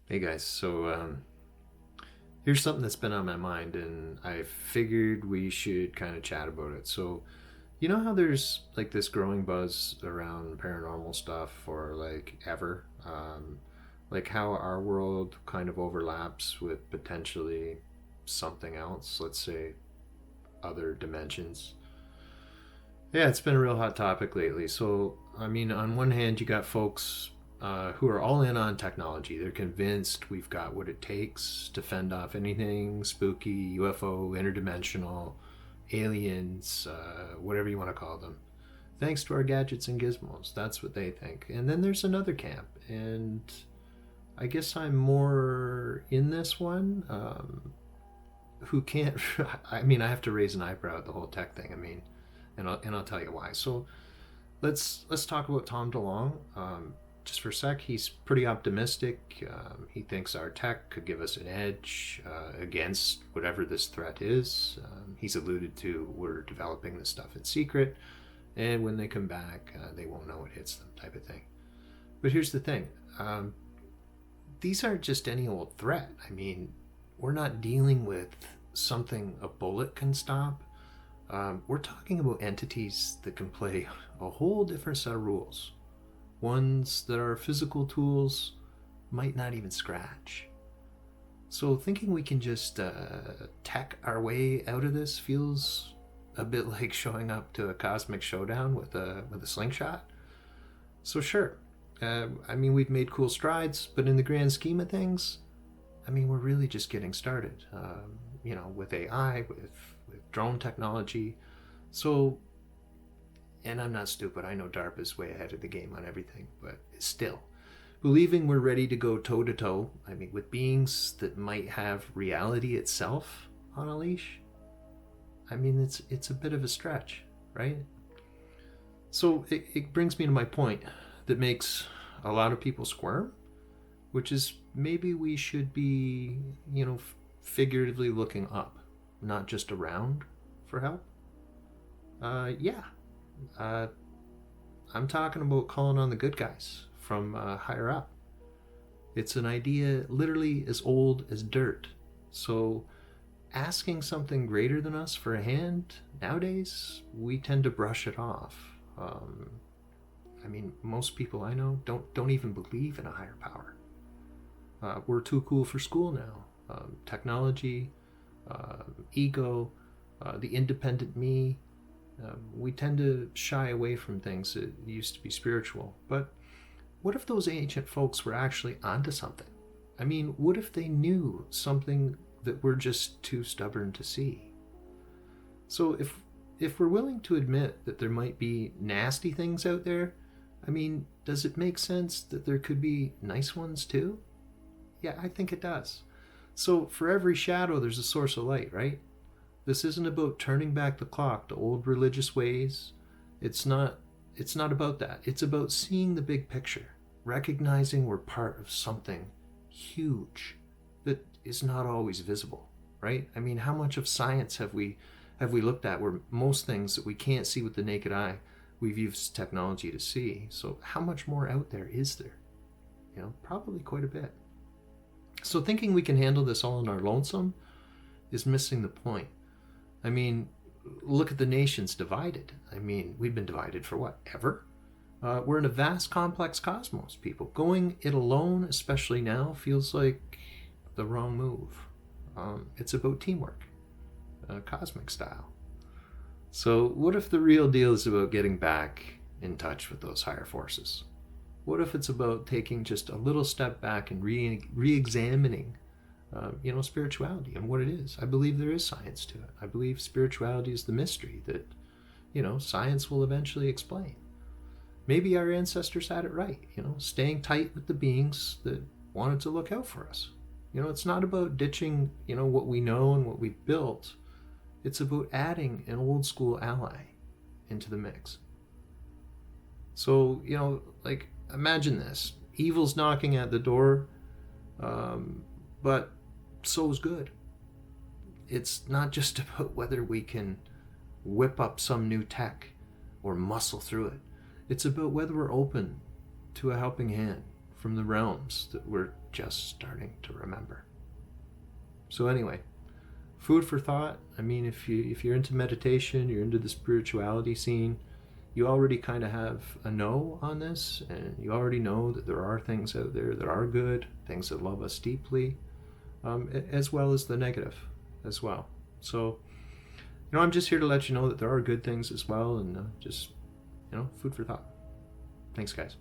Hey guys, here's something that's been on my mind, and I figured we should kind of chat about it. So, you know how there's like this growing buzz around paranormal stuff or like ever? Like how our world kind of overlaps with potentially something else, let's say other dimensions. Yeah, it's been a real hot topic lately. So, I mean, on one hand, you got folks who are all in on technology. They're convinced we've got what it takes to fend off anything spooky, UFO, interdimensional, aliens, whatever you want to call them. Thanks to our gadgets and gizmos. That's what they think. And then there's another camp. And I guess I'm more in this one. Who can't, I mean, I have to raise an eyebrow at the whole tech thing. I mean, and I'll tell you why. So let's talk about Tom DeLonge. Just for a sec, he's pretty optimistic. He thinks our tech could give us an edge against whatever this threat is. He's alluded to we're developing this stuff in secret, and when they come back, they won't know it hits them, type of thing. But here's the thing: these aren't just any old threat. I mean, we're not dealing with something a bullet can stop. We're talking about entities that can play a whole different set of rules. Ones that our physical tools might not even scratch. So thinking we can just tech our way out of this feels a bit like showing up to a cosmic showdown with a slingshot. So sure, I mean we've made cool strides, but in the grand scheme of things, I mean we're really just getting started. With AI, with drone technology. So, and I'm not stupid. I know DARPA is way ahead of the game on everything, but still, believing we're ready to go toe to toe, I mean, with beings that might have reality itself on a leash, I mean, it's a bit of a stretch, right? So it brings me to my point that makes a lot of people squirm, which is maybe we should be, figuratively looking up, not just around for help. Yeah, uh, I'm talking about calling on the good guys from higher up. It's an idea literally as old as dirt. So, asking something greater than us for a hand, nowadays, we tend to brush it off. I mean, most people I know don't even believe in a higher power. We're too cool for school now. Technology, ego, the independent me. We tend to shy away from things that used to be spiritual. But what if those ancient folks were actually onto something? I mean, what if they knew something that we're just too stubborn to see? So if we're willing to admit that there might be nasty things out there, I mean, does it make sense that there could be nice ones too? Yeah, I think it does. So for every shadow, there's a source of light, right? This isn't about turning back the clock to old religious ways. It's not it's not about that. It's about seeing the big picture, recognizing we're part of something huge that is not always visible, right? I mean, how much of science have we looked at where most things that we can't see with the naked eye, we've used technology to see. So how much more out there is there? Probably quite a bit. So thinking we can handle this all on our lonesome is missing the point. I mean, look at the nations divided. I mean, we've been divided for what, ever? We're in a vast, complex cosmos, people. Going it alone, especially now, feels like the wrong move. It's about teamwork, cosmic style. So, what if the real deal is about getting back in touch with those higher forces? What if it's about taking just a little step back and re-examining spirituality and what it is? I believe there is science to it. I believe spirituality is the mystery that, science will eventually explain. Maybe our ancestors had it right, staying tight with the beings that wanted to look out for us. It's not about ditching, what we know and what we've built. It's about adding an old school ally into the mix. So, like, imagine this: evil's knocking at the door, but so is good. It's not just about whether we can whip up some new tech or muscle through it. It's about whether we're open to a helping hand from the realms that we're just starting to remember. So anyway, food for thought. I mean, if you're into meditation, you're into the spirituality scene, you already kind of have a know on this, and you already know that there are things out there that are good, things that love us deeply, as well as the negative as well. So, I'm just here to let you know that there are good things as well, and just, food for thought. Thanks, guys.